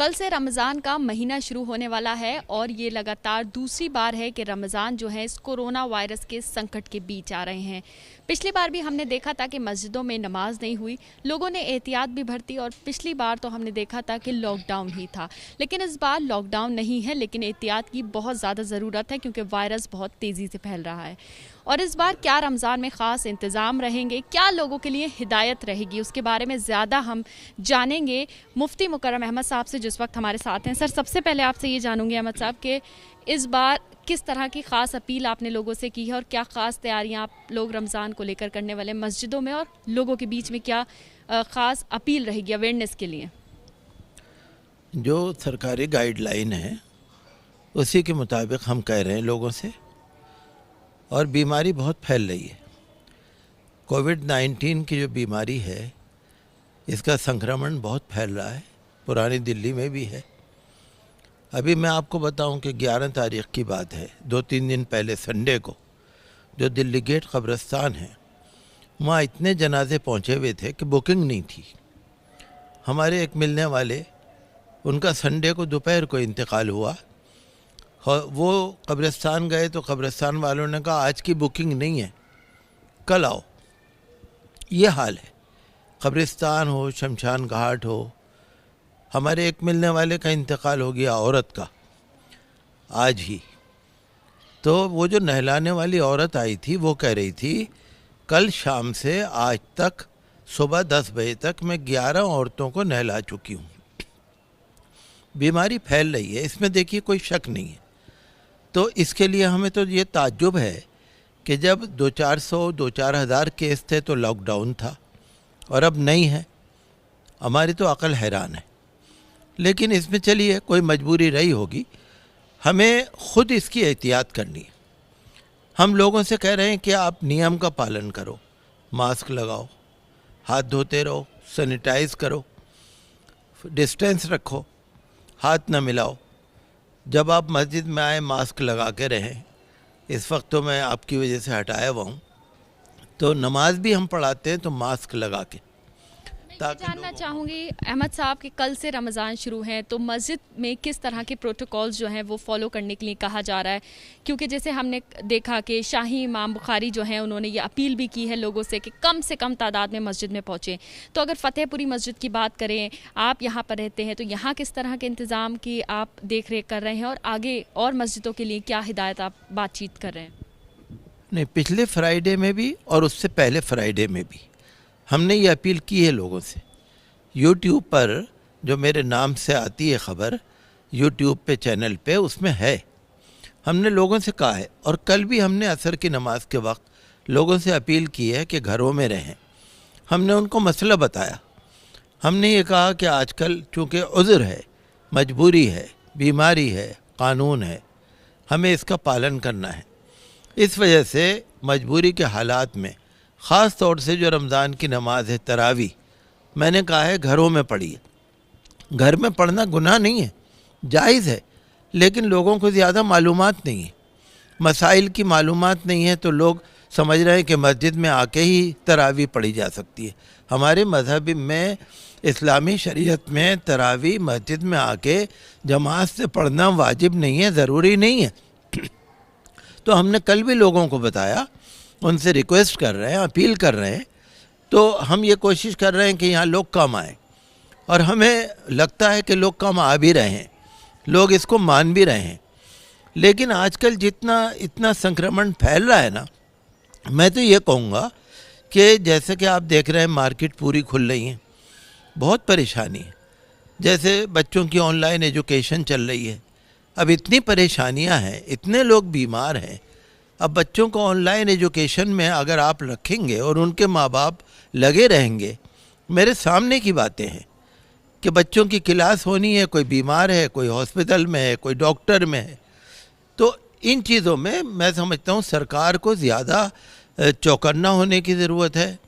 कल से रमज़ान का महीना शुरू होने वाला है और ये लगातार दूसरी बार है कि रमज़ान जो है इस कोरोना वायरस के संकट के बीच आ रहे हैं। पिछली बार भी हमने देखा था कि मस्जिदों में नमाज नहीं हुई, लोगों ने एहतियात भी बरती और पिछली बार तो हमने देखा था कि लॉकडाउन ही था। लेकिन इस बार लॉकडाउन नहीं है, लेकिन एहतियात की बहुत ज़्यादा ज़रूरत है क्योंकि वायरस बहुत तेज़ी से फैल रहा है। और इस बार क्या रमज़ान में ख़ास इंतज़ाम रहेंगे, क्या लोगों के लिए हिदायत रहेगी, उसके बारे में ज़्यादा हम जानेंगे मुफ्ती मुकर्रम अहमद साहब से, जिस वक्त हमारे साथ हैं। सर, सबसे पहले आपसे ये जानूंगी अहमद साहब कि इस बार किस तरह की ख़ास अपील आपने लोगों से की है और क्या ख़ास तैयारियां आप लोग रमज़ान को लेकर करने वाले मस्जिदों में, और लोगों के बीच में क्या ख़ास अपील रहेगी अवेयरनेस के लिए? जो सरकारी गाइडलाइन है उसी के मुताबिक हम कह रहे हैं लोगों से। और बीमारी बहुत फैल रही है। कोविड-19 की जो बीमारी है इसका संक्रमण बहुत फैल रहा है, पुरानी दिल्ली में भी है। अभी मैं आपको बताऊं कि 11 तारीख की बात है, 2-3 दिन पहले संडे को जो दिल्ली गेट कब्रिस्तान है वहाँ इतने जनाजे पहुँचे हुए थे कि बुकिंग नहीं थी। हमारे एक मिलने वाले, उनका संडे को दोपहर को इंतकाल हुआ। वो कब्रिस्तान गए तो कब्रिस्तान वालों ने कहा आज की बुकिंग नहीं है, कल आओ। ये हाल है, कब्रिस्तान हो, शमशान घाट हो। हमारे एक मिलने वाले का इंतकाल हो गया, औरत का, आज ही। तो वो जो नहलाने वाली औरत आई थी वो कह रही थी कल शाम से आज तक सुबह 10 बजे तक मैं 11 औरतों को नहला चुकी हूँ। बीमारी फैल रही है, इसमें देखिए कोई शक नहीं है। तो इसके लिए हमें तो ये ताज्जुब है कि जब 2-4 हज़ार केस थे तो लॉकडाउन था और अब नहीं है। हमारी तो अकल हैरान है। लेकिन इसमें चलिए कोई मजबूरी रही होगी, हमें ख़ुद इसकी एहतियात करनी है। हम लोगों से कह रहे हैं कि आप नियम का पालन करो, मास्क लगाओ, हाथ धोते रहो, सैनिटाइज करो, डिस्टेंस रखो, हाथ न मिलाओ। जब आप मस्जिद में आए मास्क लगा के रहें। इस वक्त तो मैं आपकी वजह से हटाया हुआ हूँ, तो नमाज भी हम पढ़ाते हैं तो मास्क लगा के। मैं जानना चाहूँगी अहमद साहब कि कल से रमज़ान शुरू है तो मस्जिद में किस तरह के प्रोटोकॉल्स जो हैं वो फॉलो करने के लिए कहा जा रहा है, क्योंकि जैसे हमने देखा कि शाही इमाम बुखारी जो हैं उन्होंने ये अपील भी की है लोगों से कि कम तादाद में मस्जिद में पहुँचें। तो अगर फ़तेहपुरी मस्जिद की बात करें, आप यहाँ पर रहते हैं, तो यहाँ किस तरह के इंतज़ाम की आप देख रेख कर रहे हैं और आगे और मस्जिदों के लिए क्या हिदायत आप बातचीत कर रहे हैं? नहीं, पिछले फ्राइडे में भी और उससे पहले फ्राइडे में भी हमने ये अपील की है लोगों से। यूट्यूब पर जो मेरे नाम से आती है खबर, यूट्यूब पे चैनल पे, उसमें है। हमने लोगों से कहा है और कल भी हमने असर की नमाज के वक्त लोगों से अपील की है कि घरों में रहें। हमने उनको मसला बताया। हमने ये कहा कि आजकल चूँकि उज़्र है, मजबूरी है, बीमारी है, कानून है, हमें इसका पालन करना है। इस वजह से मजबूरी के हालात में ख़ास तौर से जो रमज़ान की नमाज है तरावी, मैंने कहा है घरों में पढ़िए। घर में पढ़ना गुनाह नहीं है, जायज़ है, लेकिन लोगों को ज़्यादा मालूमात नहीं है, मसाइल की मालूमात नहीं है, तो लोग समझ रहे हैं कि मस्जिद में आके ही तरावी पढ़ी जा सकती है। हमारे मज़हब में, इस्लामी शरीयत में तरावी मस्जिद में आके जमात से पढ़ना वाजिब नहीं है, ज़रूरी नहीं है। तो हमने कल भी लोगों को बताया, उनसे रिक्वेस्ट कर रहे हैं, अपील कर रहे हैं। तो हम ये कोशिश कर रहे हैं कि यहाँ लोग कम आएँ, और हमें लगता है कि लोग कम आ भी रहे हैं, लोग इसको मान भी रहे हैं। लेकिन आजकल इतना संक्रमण फैल रहा है ना, मैं तो ये कहूँगा कि जैसे कि आप देख रहे हैं मार्केट पूरी खुल रही है, बहुत परेशानी है। जैसे बच्चों की ऑनलाइन एजुकेशन चल रही है, अब इतनी परेशानियाँ हैं, इतने लोग बीमार हैं। अब बच्चों को ऑनलाइन एजुकेशन में अगर आप रखेंगे और उनके माँ बाप लगे रहेंगे, मेरे सामने की बातें हैं कि बच्चों की क्लास होनी है, कोई बीमार है, कोई हॉस्पिटल में है, कोई डॉक्टर में है। तो इन चीज़ों में मैं समझता हूँ सरकार को ज़्यादा चौकन्ना होने की ज़रूरत है,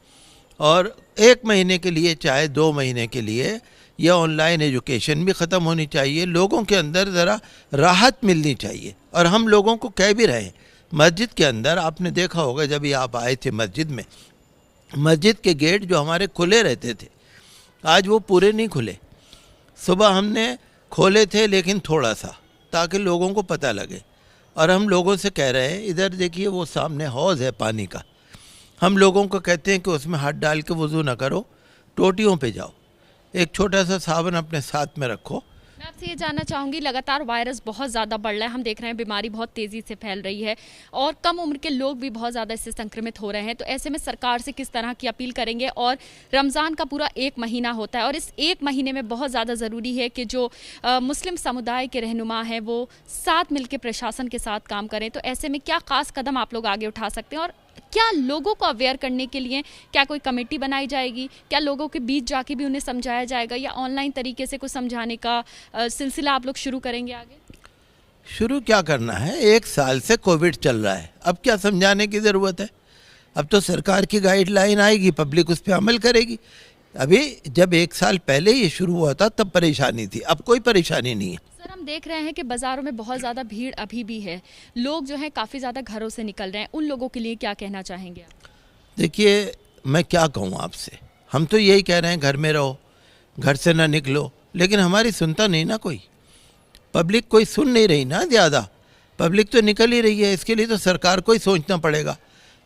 और 1 महीने के लिए चाहे 2 महीने के लिए यह ऑनलाइन एजुकेशन भी ख़त्म होनी चाहिए। लोगों के अंदर ज़रा राहत मिलनी चाहिए। और हम लोगों को कह भी रहे हैं, मस्जिद के अंदर आपने देखा होगा, जब भी आप आए थे मस्जिद में, मस्जिद के गेट जो हमारे खुले रहते थे आज वो पूरे नहीं खुले। सुबह हमने खोले थे लेकिन थोड़ा सा, ताकि लोगों को पता लगे। और हम लोगों से कह रहे हैं, इधर देखिए वो सामने हौज़ है पानी का, हम लोगों को कहते हैं कि उसमें हाथ डाल के वज़ू ना करो, टोटियों पे जाओ, एक छोटा सा साबुन अपने साथ में रखो। मैं आपसे ये जानना चाहूँगी, लगातार वायरस बहुत ज़्यादा बढ़ रहा है, हम देख रहे हैं बीमारी बहुत तेज़ी से फैल रही है और कम उम्र के लोग भी बहुत ज़्यादा इससे संक्रमित हो रहे हैं, तो ऐसे में सरकार से किस तरह की अपील करेंगे? और रमज़ान का पूरा 1 महीना होता है और इस 1 महीने में बहुत ज़्यादा ज़रूरी है कि जो मुस्लिम समुदाय के रहनुमा हैं वो साथ मिल के प्रशासन के साथ काम करें, तो ऐसे में क्या ख़ास कदम आप लोग आगे उठा सकते हैं? और क्या लोगों को अवेयर करने के लिए क्या कोई कमेटी बनाई जाएगी? क्या लोगों के बीच जाके भी उन्हें समझाया जाएगा या ऑनलाइन तरीके से कुछ समझाने का सिलसिला आप लोग शुरू करेंगे आगे? शुरू क्या करना है, 1 साल से कोविड चल रहा है, अब क्या समझाने की ज़रूरत है? अब तो सरकार की गाइडलाइन आएगी, पब्लिक उस पर अमल करेगी। अभी जब 1 साल पहले ये शुरू हुआ था तब परेशानी थी, अब कोई परेशानी नहीं है। सर, हम देख रहे हैं कि बाज़ारों में बहुत ज़्यादा भीड़ अभी भी है, लोग जो हैं काफ़ी ज़्यादा घरों से निकल रहे हैं, उन लोगों के लिए क्या कहना चाहेंगे आप? देखिए, मैं क्या कहूँ आपसे, हम तो यही कह रहे हैं घर में रहो, घर से ना निकलो, लेकिन हमारी सुनता नहीं ना कोई, पब्लिक कोई सुन नहीं रही ना ज़्यादा, पब्लिक तो निकल ही रही है। इसके लिए तो सरकार को ही सोचना पड़ेगा।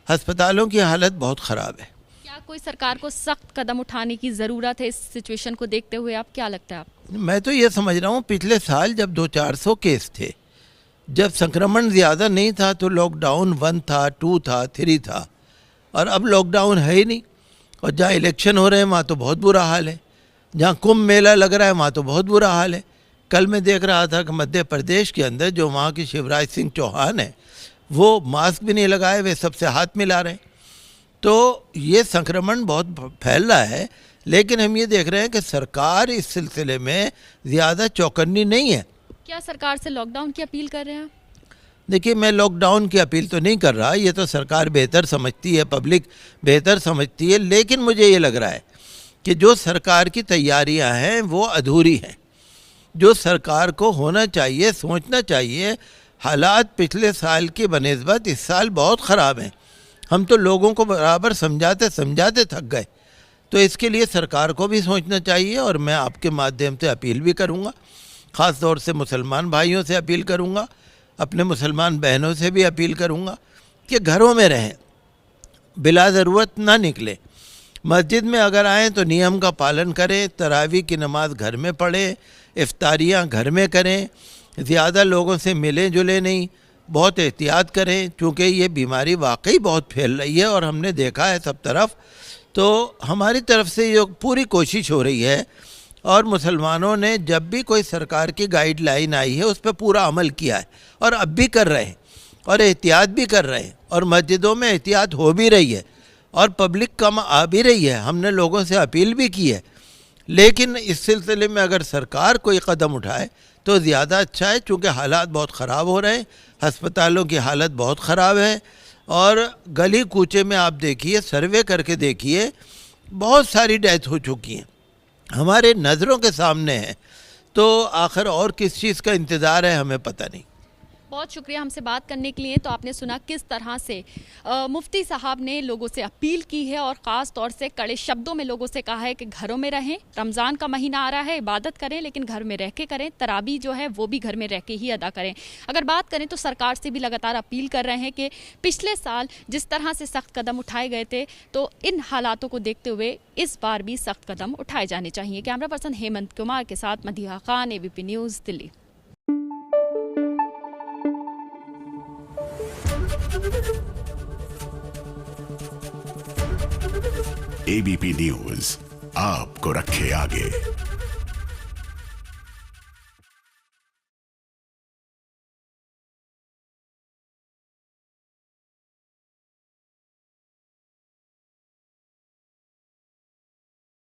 अस्पतालों की हालत बहुत ख़राब है। क्या कोई सरकार को सख्त कदम उठाने की ज़रूरत है इस सिचुएशन को देखते हुए? आप क्या लगता है आप? मैं तो ये समझ रहा हूँ, पिछले साल जब 200-400 केस थे, जब संक्रमण ज़्यादा नहीं था, तो लॉकडाउन 1 था, 2 था, 3 था, और अब लॉकडाउन है ही नहीं। और जहाँ इलेक्शन हो रहे हैं वहाँ तो बहुत बुरा हाल है, जहाँ कुंभ मेला लग रहा है वहाँ तो बहुत बुरा हाल है। कल मैं देख रहा था कि मध्य प्रदेश के अंदर जो वहाँ की शिवराज सिंह चौहान है, वो मास्क भी नहीं लगाए, वे सबसे हाथ मिला रहे हैं। तो ये संक्रमण बहुत फैल रहा है, लेकिन हम ये देख रहे हैं कि सरकार इस सिलसिले में ज़्यादा चौकन्नी नहीं है। क्या सरकार से लॉकडाउन की अपील कर रहे हैं? देखिए, मैं लॉकडाउन की अपील तो नहीं कर रहा, ये तो सरकार बेहतर समझती है, पब्लिक बेहतर समझती है, लेकिन मुझे ये लग रहा है कि जो सरकार की तैयारियां हैं वो अधूरी हैं। जो सरकार को होना चाहिए, सोचना चाहिए, हालात पिछले साल की बनिस्बत इस साल बहुत ख़राब हैं। हम तो लोगों को बराबर समझाते समझाते थक गए। तो इसके लिए सरकार को भी सोचना चाहिए, और मैं आपके माध्यम से अपील भी करूँगा, ख़ास तौर से मुसलमान भाइयों से अपील करूँगा, अपने मुसलमान बहनों से भी अपील करूँगा कि घरों में रहें, बिला ज़रूरत ना निकलें। मस्जिद में अगर आएँ तो नियम का पालन करें, तरावी की नमाज़ घर में पढ़ें, इफ्तारियाँ घर में करें, ज़्यादा लोगों से मिलें जुलें नहीं, बहुत एहतियात करें, क्योंकि ये बीमारी वाकई बहुत फैल रही है और हमने देखा है सब तरफ। तो हमारी तरफ से ये पूरी कोशिश हो रही है, और मुसलमानों ने जब भी कोई सरकार की गाइडलाइन आई है उस पर पूरा अमल किया है, और अब भी कर रहे हैं, और एहतियात भी कर रहे हैं, और मस्जिदों में एहतियात हो भी रही है, और पब्लिक कम आ भी रही है। हमने लोगों से अपील भी की है, लेकिन इस सिलसिले में अगर सरकार कोई कदम उठाए तो ज़्यादा अच्छा है, चूँकि हालात बहुत ख़राब हो रहे हैं, अस्पतालों की हालत बहुत ख़राब है, और गली कूचे में आप देखिए, सर्वे करके देखिए, बहुत सारी डेथ हो चुकी हैं, हमारे नज़रों के सामने है। तो आखिर और किस चीज़ का इंतज़ार है, हमें पता नहीं। बहुत शुक्रिया हमसे बात करने के लिए। तो आपने सुना किस तरह से मुफ्ती साहब ने लोगों से अपील की है और ख़ास तौर से कड़े शब्दों में लोगों से कहा है कि घरों में रहें, रमज़ान का महीना आ रहा है, इबादत करें, लेकिन घर में रह के करें, तरावी जो है वो भी घर में रह के ही अदा करें। अगर बात करें तो सरकार से भी लगातार अपील कर रहे हैं कि पिछले साल जिस तरह से सख्त कदम उठाए गए थे, तो इन हालातों को देखते हुए इस बार भी सख्त कदम उठाए जाने चाहिए। कैमरा पर्सन हेमंत कुमार के साथ Madiha Khan, ABP news, Delhi. ABP news आपको रखे आगे।